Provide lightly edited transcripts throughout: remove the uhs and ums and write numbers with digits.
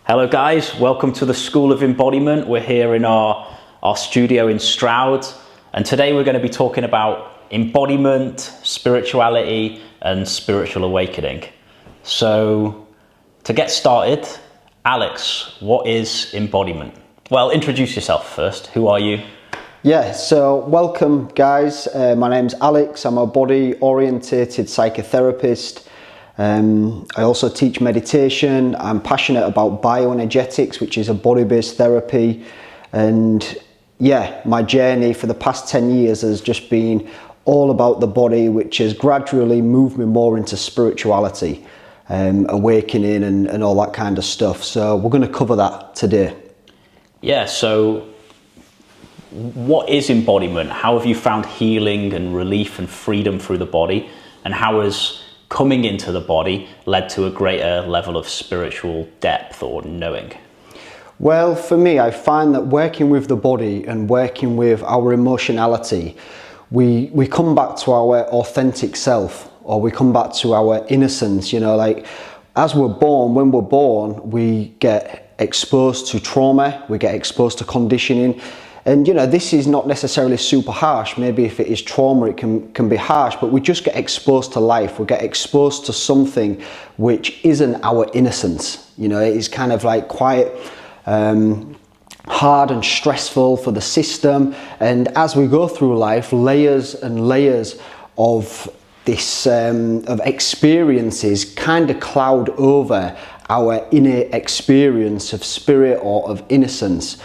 Hello guys, welcome to the School of Embodiment. We're here in our studio in Stroud, and today we're going to be talking about embodiment, spirituality and spiritual awakening. So to get started, Alex, what is embodiment? Well, introduce yourself first. Who are you? Yeah, so welcome guys. My name's Alex. I'm a body orientated psychotherapist. I also teach meditation. I'm passionate about bioenergetics, which is a body-based therapy. And yeah, my journey for the past 10 years has just been all about the body, which has gradually moved me more into spirituality, awakening and all that kind of stuff. So we're going to cover that today. Yeah, so what is embodiment? How have you found healing and relief and freedom through the body? And how has coming into the body led to a greater level of spiritual depth or knowing? Well, for me, I find that working with the body and working with our emotionality, we come back to our authentic self, or we come back to our innocence. You know, like as we're born, when we're born, we get exposed to trauma, we get exposed to conditioning. And you know, this is not necessarily super harsh. Maybe if it is trauma, it can be harsh, but we just get exposed to life. We get exposed to something which isn't our innocence. You know, it is kind of like quite hard and stressful for the system. And as we go through life, layers and layers of this of experiences kind of cloud over our innate experience of spirit or of innocence.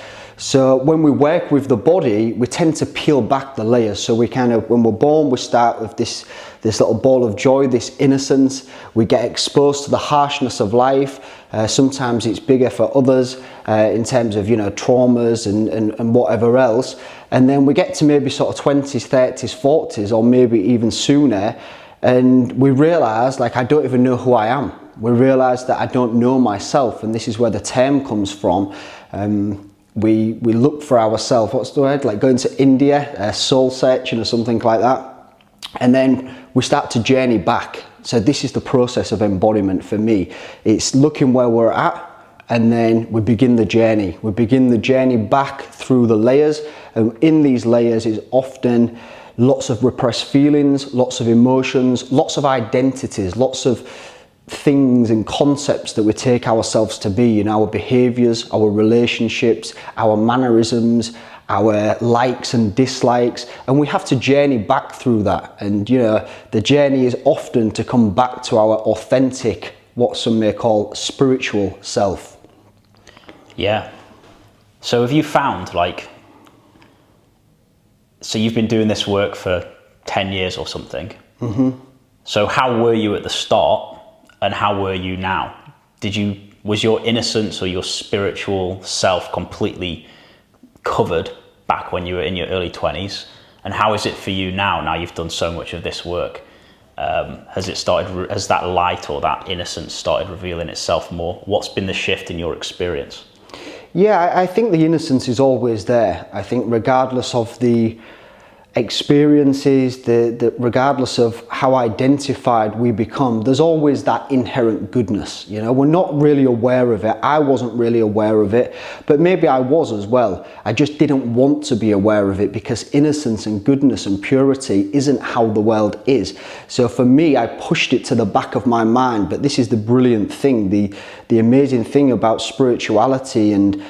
So when we work with the body, we tend to peel back the layers. So we kind of, when we're born, we start with this little ball of joy, this innocence. We get exposed to the harshness of life. Sometimes it's bigger for others in terms of, you know, traumas and whatever else. And then we get to maybe sort of 20s, 30s, 40s, or maybe even sooner. And we realize, like, I don't even know who I am. We realize that I don't know myself. And this is where the term comes from. We look for ourselves, what's the word, like going to India, soul searching or something like that, and then we start to journey back. So this is the process of embodiment for me. It's looking where we're at, and then we begin the journey. We begin the journey back through the layers, and in these layers is often lots of repressed feelings, lots of emotions, lots of identities, lots of things and concepts that we take ourselves to be in our behaviors, our relationships, our mannerisms, our likes and dislikes, and we have to journey back through that. And you know, the journey is often to come back to our authentic, what some may call spiritual self. Yeah. So have you found, like, so you've been doing this work for 10 years or something. Mm-hmm. So how were you at the start? And how were you now? Was your innocence or your spiritual self completely covered back when you were in your early 20s? And how is it for you now? Now you've done so much of this work. Has that light or that innocence started revealing itself more? What's been the shift in your experience? Yeah, I think the innocence is always there. I think regardless of the experiences, regardless of how identified we become, there's always that inherent goodness. You know, we're not really aware of it. I wasn't really aware of it, but maybe I was as well. I just didn't want to be aware of it because innocence and goodness and purity isn't how the world is. So for me, I pushed it to the back of my mind. But this is the brilliant thing, the amazing thing about spirituality and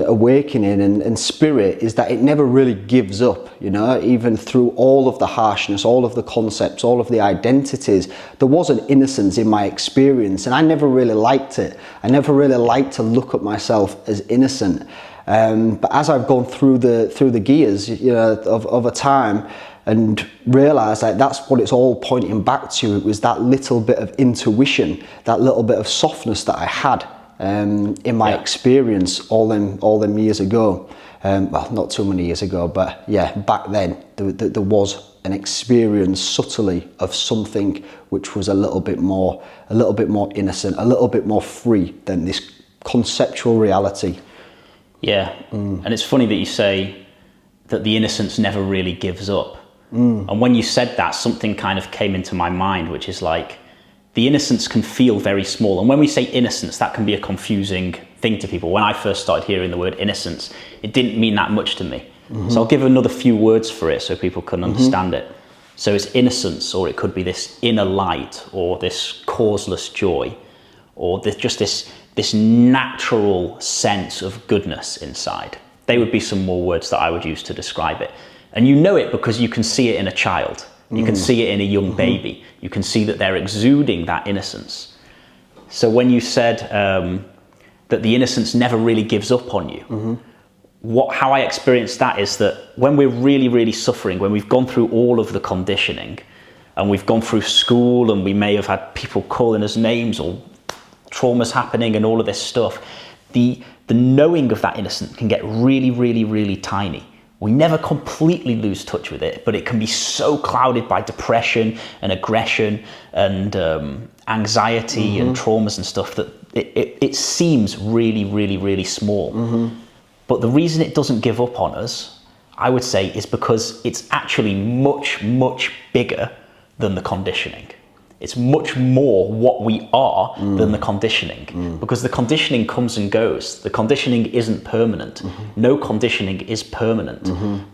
awakening and spirit is that it never really gives up. You know, even through all of the harshness, all of the concepts, all of the identities, there was an innocence in my experience, and I never really liked it. I never really liked to look at myself as innocent. But as I've gone through the gears, you know, of a time, and realised that that's what it's all pointing back to. It was that little bit of intuition, that little bit of softness that I had in my experience all them years ago. Well, not too many years ago, but yeah, back then there was an experience subtly of something which was a little bit more innocent, a little bit more free than this conceptual reality. Yeah, and it's funny that you say that the innocence never really gives up. And when you said that, something kind of came into my mind, which is like, the innocence can feel very small. And when we say innocence, that can be a confusing thing to people. When I first started hearing the word innocence, it didn't mean that much to me. So I'll give another few words for it so people can understand it. So it's innocence, or it could be this inner light, or this causeless joy, or this natural sense of goodness inside. They would be some more words that I would use to describe it. And you know it because you can see it in a child. You can see it in a young baby. You can see that they're exuding that innocence. So when you said that the innocence never really gives up on you, how I experience that is that when we're really, really suffering, when we've gone through all of the conditioning, and we've gone through school, and we may have had people calling us names, or traumas happening and all of this stuff, the knowing of that innocence can get really, really, really tiny. We never completely lose touch with it, but it can be so clouded by depression and aggression and anxiety and traumas and stuff that it seems really, really, really small. But the reason it doesn't give up on us, I would say, is because it's actually much, much bigger than the conditioning. It's much more what we are than the conditioning, because the conditioning comes and goes. The conditioning isn't permanent. No conditioning is permanent.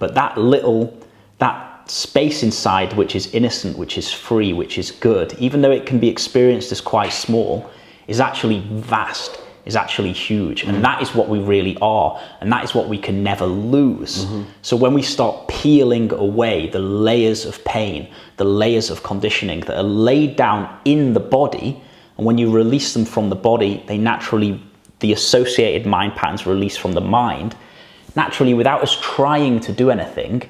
But that space inside, which is innocent, which is free, which is good, even though it can be experienced as quite small, is actually vast, is actually huge. And that is what we really are. And that is what we can never lose. So when we start peeling away the layers of pain, the layers of conditioning that are laid down in the body, and when you release them from the body, the associated mind patterns release from the mind, naturally, without us trying to do anything,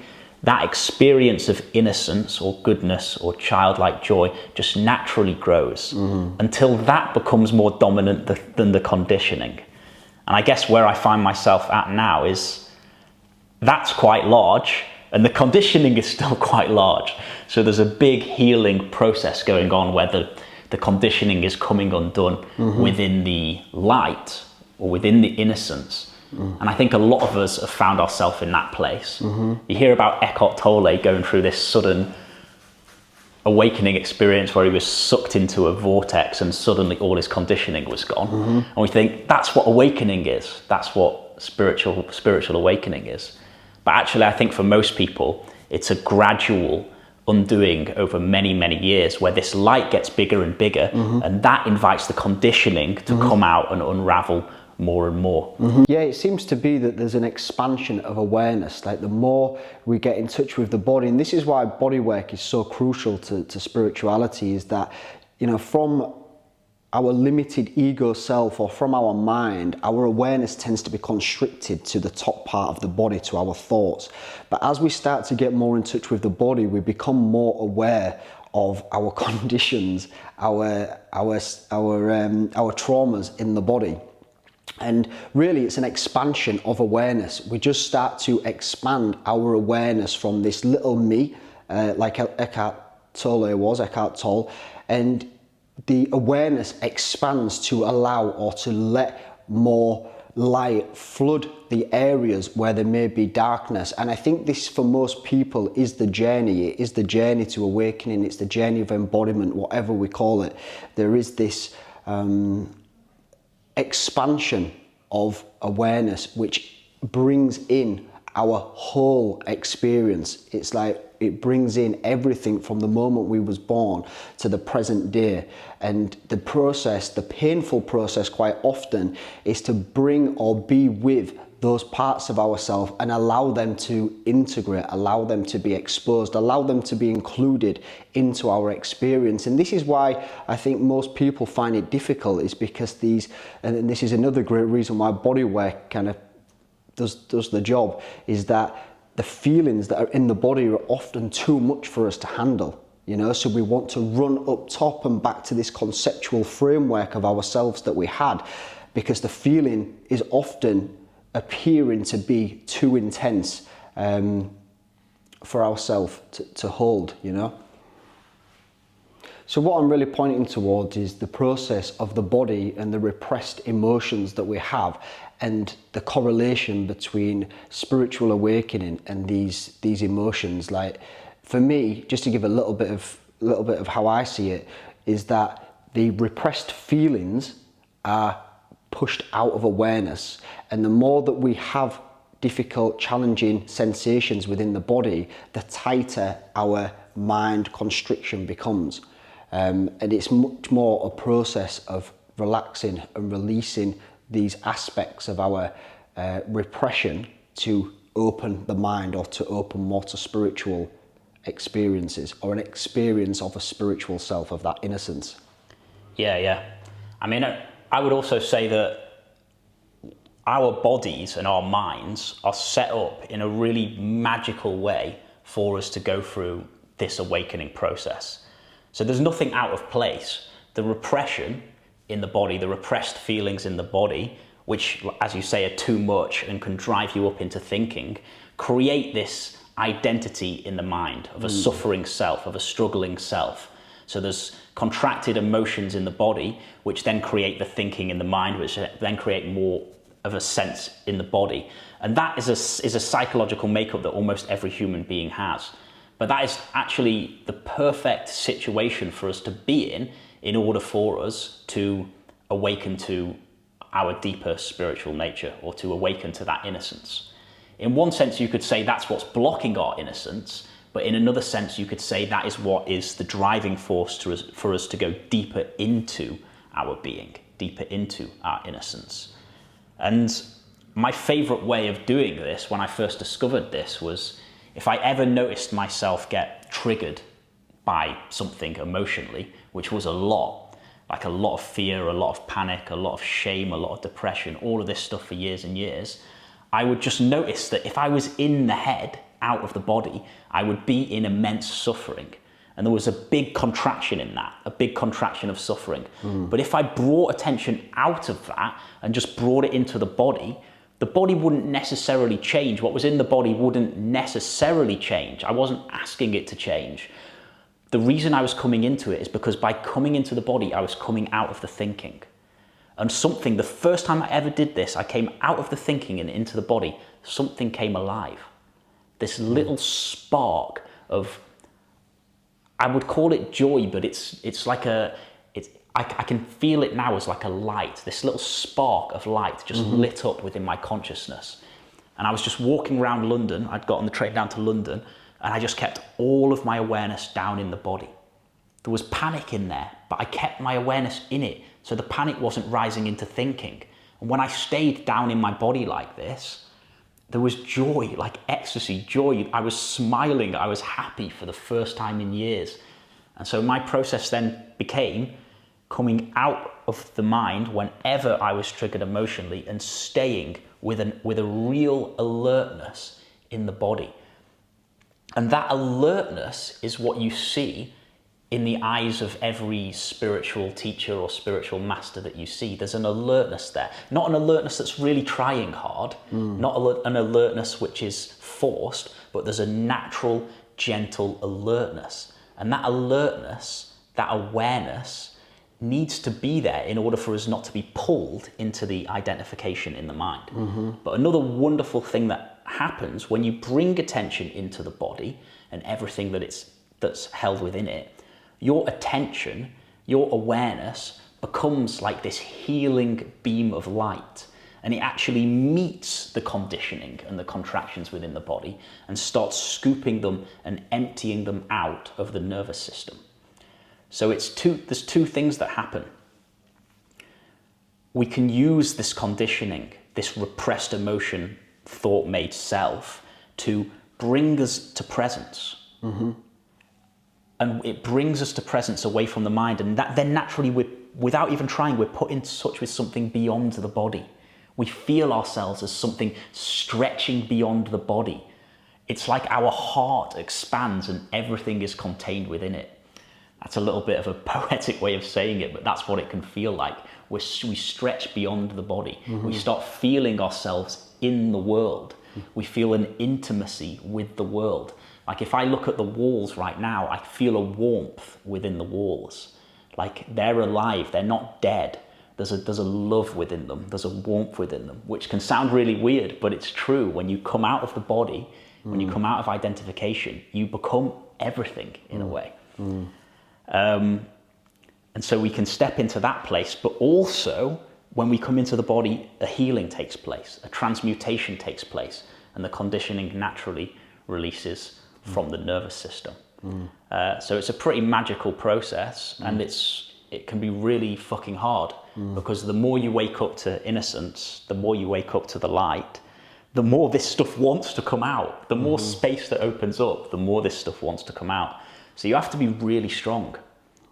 that experience of innocence or goodness or childlike joy just naturally grows until that becomes more dominant than the conditioning. And I guess where I find myself at now is that's quite large, and the conditioning is still quite large. So there's a big healing process going on where the conditioning is coming undone within the light or within the innocence. And I think a lot of us have found ourselves in that place. You hear about Eckhart Tolle going through this sudden awakening experience where he was sucked into a vortex and suddenly all his conditioning was gone. And we think that's what awakening is. That's what spiritual awakening is. But actually, I think for most people, it's a gradual undoing over many, many years where this light gets bigger and bigger, and that invites the conditioning to come out and unravel more and more. Yeah, it seems to be that there's an expansion of awareness. Like the more we get in touch with the body, and this is why body work is so crucial to spirituality, is that, you know, from our limited ego self or from our mind, our awareness tends to be constricted to the top part of the body, to our thoughts. But as we start to get more in touch with the body, we become more aware of our conditions, our traumas in the body. And really, it's an expansion of awareness. We just start to expand our awareness from this little me, like Eckhart Tolle, and the awareness expands to allow or to let more light flood the areas where there may be darkness. And I think this, for most people, is the journey. It is the journey to awakening. It's the journey of embodiment, whatever we call it. There is this expansion of awareness which brings in our whole experience. It's like it brings in everything from the moment we was born to the present day. And the process, the painful process quite often, is to bring or be with those parts of ourselves and allow them to integrate, allow them to be exposed, allow them to be included into our experience. And this is why I think most people find it difficult, is because and this is another great reason why bodywork kind of does the job, is that the feelings that are in the body are often too much for us to handle. You know, so we want to run up top and back to this conceptual framework of ourselves that we had, because the feeling is often appearing to be too intense for ourselves to hold, you know. So what I'm really pointing towards is the process of the body and the repressed emotions that we have, and the correlation between spiritual awakening and these emotions. Like, for me, just to give a little bit of how I see it, is that the repressed feelings are pushed out of awareness, and the more that we have difficult, challenging sensations within the body, the tighter our mind constriction becomes. And it's much more a process of relaxing and releasing these aspects of our repression to open the mind, or to open more to spiritual experiences, or an experience of a spiritual self, of that innocence. Yeah. I mean, I would also say that our bodies and our minds are set up in a really magical way for us to go through this awakening process. So there's nothing out of place. The repression in the body, the repressed feelings in the body, which, as you say, are too much and can drive you up into thinking, create this identity in the mind of a suffering self, of a struggling self. So there's contracted emotions in the body, which then create the thinking in the mind, which then create more of a sense in the body. And that is a psychological makeup that almost every human being has. But that is actually the perfect situation for us to be in order for us to awaken to our deeper spiritual nature, or to awaken to that innocence. In one sense, you could say that's what's blocking our innocence, but in another sense, you could say that is what is the driving force for us to go deeper into our being, deeper into our innocence. And my favorite way of doing this, when I first discovered this, was if I ever noticed myself get triggered by something emotionally, which was a lot, like a lot of fear, a lot of panic, a lot of shame, a lot of depression, all of this stuff for years and years, I would just notice that if I was in the head, out of the body, I would be in immense suffering. And there was a big contraction in that, a big contraction of suffering. But if I brought attention out of that and just brought it into the body wouldn't necessarily change. What was in the body wouldn't necessarily change. I wasn't asking it to change. The reason I was coming into it is because by coming into the body, I was coming out of the thinking. And the first time I ever did this, I came out of the thinking and into the body, something came alive. This little spark of, I would call it joy, but it's like I can feel it now as like a light. This little spark of light just lit up within my consciousness. And I was just walking around London. I'd got on the train down to London, and I just kept all of my awareness down in the body. There was panic in there, but I kept my awareness in it, so the panic wasn't rising into thinking. And when I stayed down in my body like this, there was joy, like ecstasy, joy. I was smiling, I was happy for the first time in years. And so my process then became coming out of the mind whenever I was triggered emotionally and staying with a real alertness in the body. And that alertness is what you see in the eyes of every spiritual teacher or spiritual master that you see. There's an alertness there. Not an alertness that's really trying hard, not an alertness which is forced, but there's a natural, gentle alertness. And that alertness, that awareness, needs to be there in order for us not to be pulled into the identification in the mind. But another wonderful thing that happens when you bring attention into the body and everything that's held within it, your attention, your awareness becomes like this healing beam of light, and it actually meets the conditioning and the contractions within the body and starts scooping them and emptying them out of the nervous system. So there's two things that happen. We can use this conditioning, this repressed emotion, thought-made self, to bring us to presence. And it brings us to presence away from the mind, and that then naturally, without even trying, we're put in touch with something beyond the body. We feel ourselves as something stretching beyond the body. It's like our heart expands and everything is contained within it. That's a little bit of a poetic way of saying it, but that's what it can feel like. We stretch beyond the body. We start feeling ourselves in the world. We feel an intimacy with the world. Like if I look at the walls right now, I feel a warmth within the walls. Like they're alive, they're not dead. There's a love within them, there's a warmth within them, which can sound really weird, but it's true. When you come out of the body, when you come out of identification, you become everything in a way. And so we can step into that place, but also when we come into the body, a healing takes place, a transmutation takes place, and the conditioning naturally releases from the nervous system. So it's a pretty magical process, and it can be really fucking hard, because the more you wake up to innocence, the more you wake up to the light, the more this stuff wants to come out. The more space that opens up, the more this stuff wants to come out. So you have to be really strong.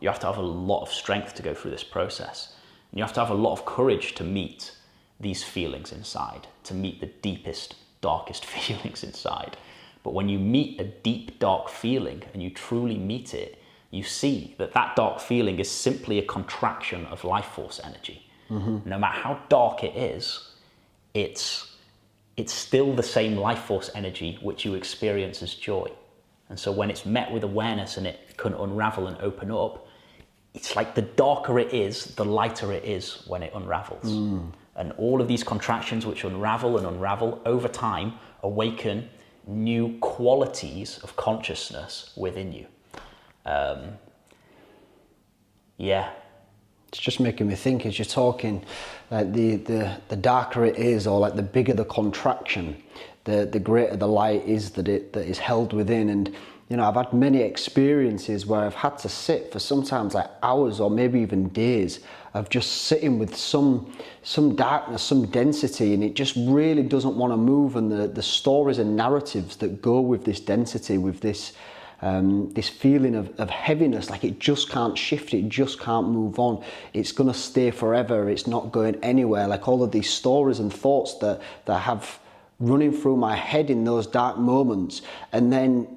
You have to have a lot of strength to go through this process. And you have to have a lot of courage to meet these feelings inside, to meet the deepest, darkest feelings inside. But when you meet a deep, dark feeling and you truly meet it, you see that that dark feeling is simply a contraction of life force energy. No matter how dark it is, it's still the same life force energy which you experience as joy. And so when it's met with awareness and it can unravel and open up, it's like the darker it is, the lighter it is when it unravels. And all of these contractions which unravel and unravel over time awaken new qualities of consciousness within you. It's just making me think as you're talking, like the darker it is, or like the bigger the contraction, the greater the light is that is held within. And you know, I've had many experiences where I've had to sit for sometimes like hours or maybe even days of just sitting with some darkness, some density, and it just really doesn't want to move. And the stories and narratives that go with this density, with this feeling of heaviness, like it just can't shift, it just can't move on, it's going to stay forever, it's not going anywhere. Like all of these stories and thoughts that I have running through my head in those dark moments, and then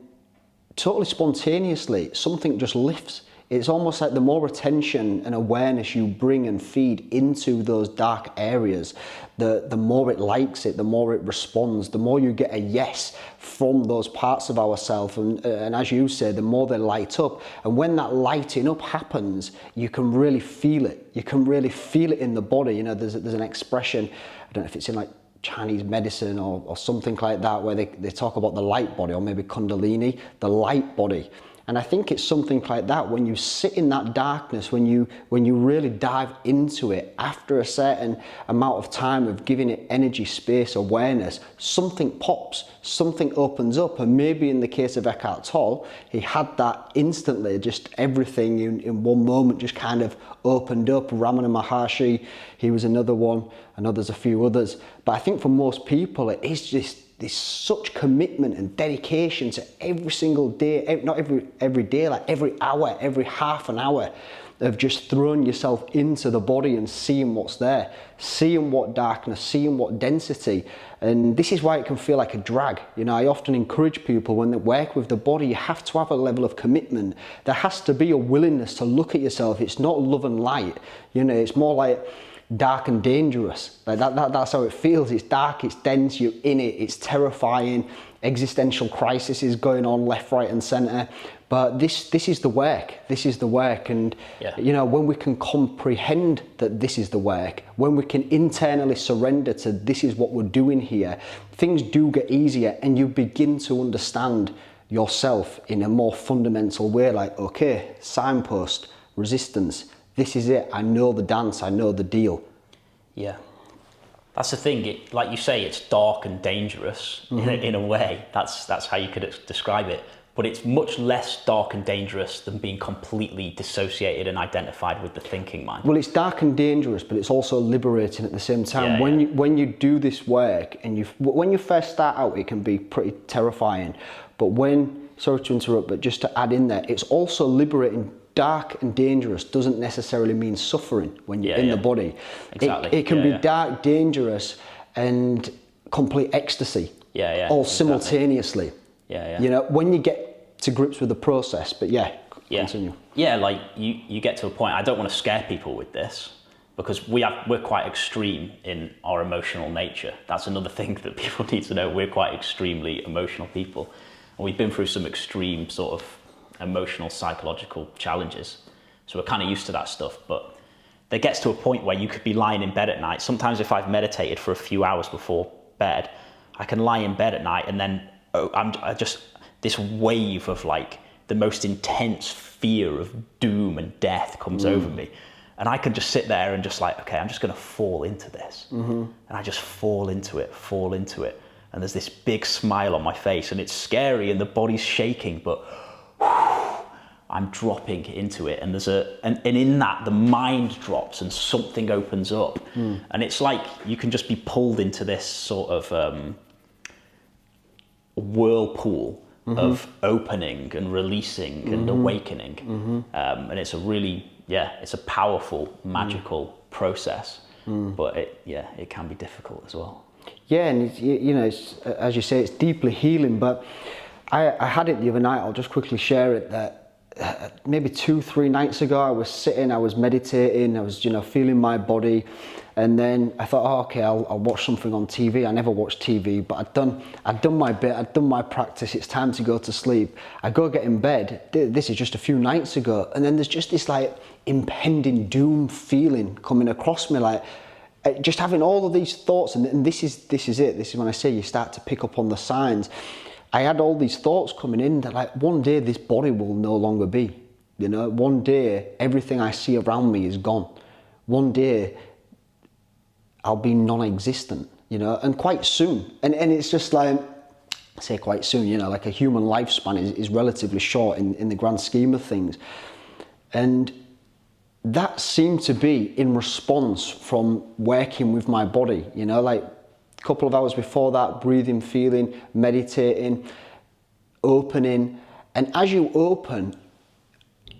totally spontaneously something just lifts. It's almost like the more attention and awareness you bring and feed into those dark areas, the more it likes it, the more it responds, the more you get a yes from those parts of ourselves. And as you say, the more they light up. And when that lighting up happens, you can really feel it. You can really feel it in the body. You know, there's an expression, I don't know if it's in like Chinese medicine or something like that, where they talk about the light body, or maybe Kundalini, the light body. And I think it's something like that. When you sit in that darkness, when you really dive into it, after a certain amount of time of giving it energy, space, awareness, something pops, something opens up. And maybe in the case of Eckhart Tolle, he had that instantly, just everything in one moment just kind of opened up. Ramana Maharshi, he was another one. I know there's a few others. But I think for most people, it is just there's such commitment and dedication to every single day, not every day, like every hour, every half an hour of just throwing yourself into the body and seeing what's there, seeing what darkness, seeing what density. And this is why it can feel like a drag. You know, I often encourage people when they work with the body, you have to have a level of commitment. There has to be a willingness to look at yourself. It's not love and light. You know, it's more like dark and dangerous. Like that's how it feels. It's dark, it's dense, you're in it, it's terrifying. Existential crisis is going on left, right and centre. But this is the work. This is the work. And you know, when we can comprehend that this is the work, when we can internally surrender to this is what we're doing here, things do get easier, and you begin to understand yourself in a more fundamental way. Like, okay, signpost, resistance, this is it. I know the dance. I know the deal. Yeah, that's the thing. Like you say, it's dark and dangerous in a way. That's how you could describe it. But it's much less dark and dangerous than being completely dissociated and identified with the thinking mind. Well, it's dark and dangerous, but it's also liberating at the same time. When you do this work, and when you first start out, it can be pretty terrifying. But sorry to interrupt, but just to add in there, it's also liberating. Dark and dangerous doesn't necessarily mean suffering when you're in the body. Exactly. It can be dark, dangerous, and complete ecstasy. All simultaneously. You know, when you get to grips with the process. But continue. Yeah, like you get to a point. I don't want to scare people with this, because we're quite extreme in our emotional nature. That's another thing that people need to know. We're quite extremely emotional people, and we've been through some extreme sort of emotional, psychological challenges. So we're kind of used to that stuff. But there gets to a point where you could be lying in bed at night. Sometimes if I've meditated for a few hours before bed, I can lie in bed at night, and then I just this wave of like the most intense fear of doom and death comes over me. And I could just sit there and just like, okay, I'm just going to fall into this. And I just fall into it. And there's this big smile on my face, and it's scary and the body's shaking, but I'm dropping into it. And and in that, the mind drops and something opens up. And it's like you can just be pulled into this sort of whirlpool of opening and releasing and awakening. And it's a really, it's a powerful, magical process. But it can be difficult as well. Yeah, and it's, as you say, it's deeply healing. But I had it the other night. I'll just quickly share it that maybe 2-3 nights ago, I was meditating, I was feeling my body, and then I thought, oh, okay, I'll watch something on TV. I never watch TV, but I'd done my bit, I'd done my practice. It's time to go to sleep. I go get in bed. This is just a few nights ago, and then there's just this like impending doom feeling coming across me, like just having all of these thoughts. And this is it. This is when I say you start to pick up on the signs. I had all these thoughts coming in that like one day this body will no longer be, one day everything I see around me is gone. One day I'll be non-existent, and quite soon. And it's just like, I say quite soon, like a human lifespan is relatively short in the grand scheme of things. And that seemed to be in response from working with my body, like a couple of hours before that, breathing, feeling, meditating, opening. And as you open,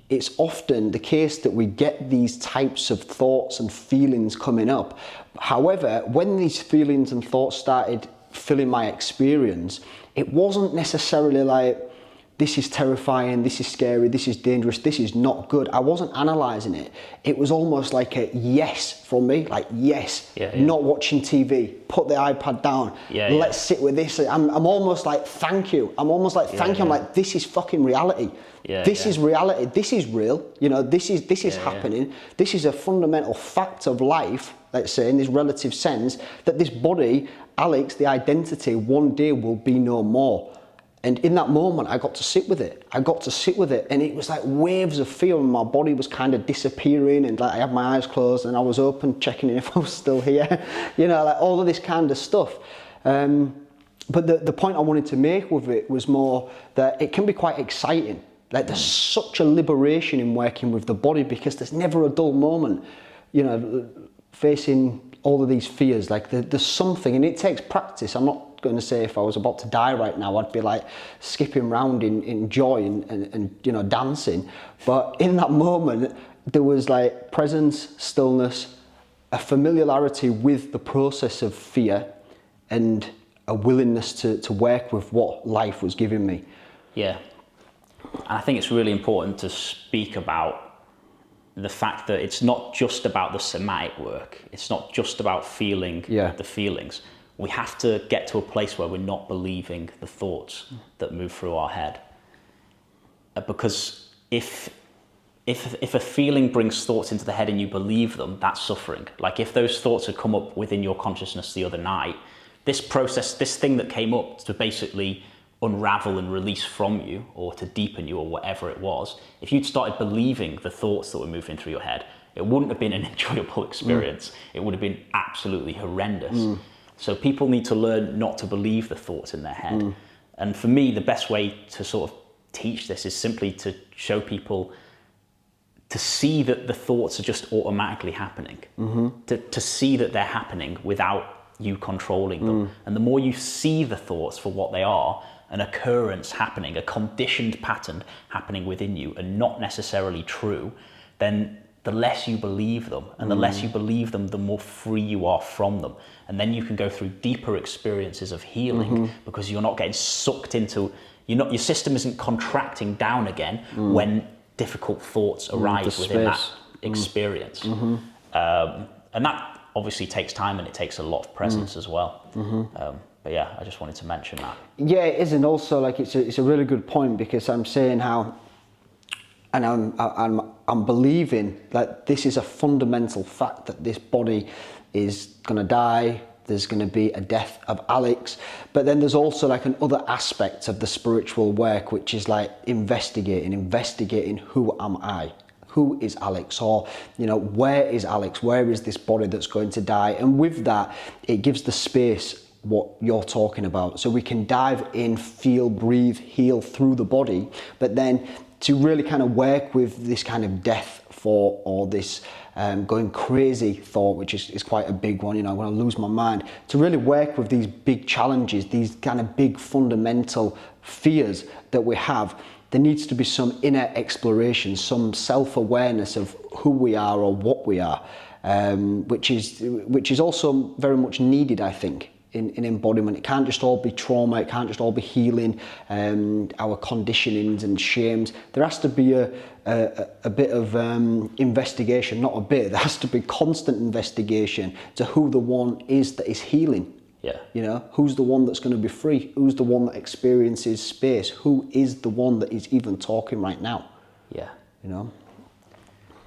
it's often the case that we get these types of thoughts and feelings coming up. However, when these feelings and thoughts started filling my experience, it wasn't necessarily like, this is terrifying, this is scary, this is dangerous, this is not good. I wasn't analysing it. It was almost like a yes from me, like yes, not watching TV, put the iPad down, let's sit with this. I'm almost like, thank you. I'm almost like, thank you. I'm like, this is fucking reality. This is reality. This is real. This is happening. This is a fundamental fact of life, let's say, in this relative sense, that this body, Alex, the identity, one day will be no more. And in that moment, I got to sit with it. And it was like waves of fear, and my body was kind of disappearing, and like I had my eyes closed and I was open, checking in if I was still here, like all of this kind of stuff. But the point I wanted to make with it was more that it can be quite exciting. Like there's such a liberation in working with the body, because there's never a dull moment, facing all of these fears. Like there's something, and it takes practice. I'm not going to say if I was about to die right now, I'd be like skipping around in joy and dancing. But in that moment, there was like presence, stillness, a familiarity with the process of fear, and a willingness to work with what life was giving me. Yeah. And I think it's really important to speak about the fact that it's not just about the somatic work. It's not just about feeling the feelings. We have to get to a place where we're not believing the thoughts that move through our head. Because if a feeling brings thoughts into the head and you believe them, that's suffering. Like if those thoughts had come up within your consciousness the other night, this process, this thing that came up to basically unravel and release from you, or to deepen you, or whatever it was, if you'd started believing the thoughts that were moving through your head, it wouldn't have been an enjoyable experience. It would have been absolutely horrendous. So people need to learn not to believe the thoughts in their head. And for me, the best way to sort of teach this is simply to show people to see that the thoughts are just automatically happening, to see that they're happening without you controlling them. And the more you see the thoughts for what they are, an occurrence happening, a conditioned pattern happening within you, and not necessarily true, then the less you believe them. And the less you believe them, the more free you are from them. And then you can go through deeper experiences of healing, because you're not getting sucked into, your system isn't contracting down again when difficult thoughts arise within that experience. And that obviously takes time, and it takes a lot of presence as well. But yeah, I just wanted to mention that. Yeah, it is, and also like it's a really good point, because I'm saying how, and I'm believing that this is a fundamental fact, that this body is going to die. There's going to be a death of Alex, but then there's also like an other aspect of the spiritual work, which is like investigating who am I? who is Alex, or where is Alex, where is this body that's going to die? And with that, it gives the space what you're talking about, so we can dive in, feel, breathe, heal through the body, but then to really kind of work with this kind of death thought, or this going crazy thought, which is quite a big one, I want to lose my mind, to really work with these big challenges, these kind of big fundamental fears that we have. There needs to be some inner exploration, some self-awareness of who we are or what we are, which is also very much needed, I think, in embodiment. It can't just all be trauma, it can't just all be healing our conditionings and shames. There has to be a bit of investigation, not a bit, there has to be constant investigation to who the one is that is healing. Yeah. Who's the one that's going to be free? Who's the one that experiences space? Who is the one that is even talking right now? Yeah. Well,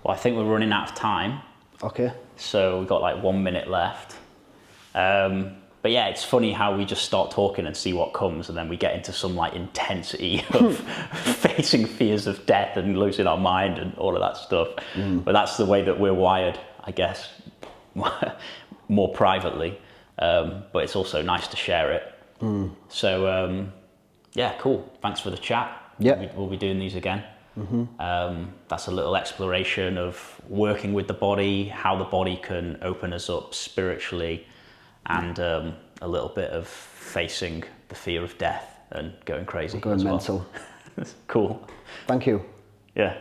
I think we're running out of time. Okay. So we've got like 1 minute left. But yeah, it's funny how we just start talking and see what comes, and then we get into some like intensity of facing fears of death and losing our mind and all of that stuff. But that's the way that we're wired, I guess, more privately. But it's also nice to share it. So yeah, cool. Thanks for the chat. Yeah, we'll be doing these again. That's a little exploration of working with the body, how the body can open us up spiritually, and a little bit of facing the fear of death and going crazy. Going as well. mental. Cool. Thank you. Yeah.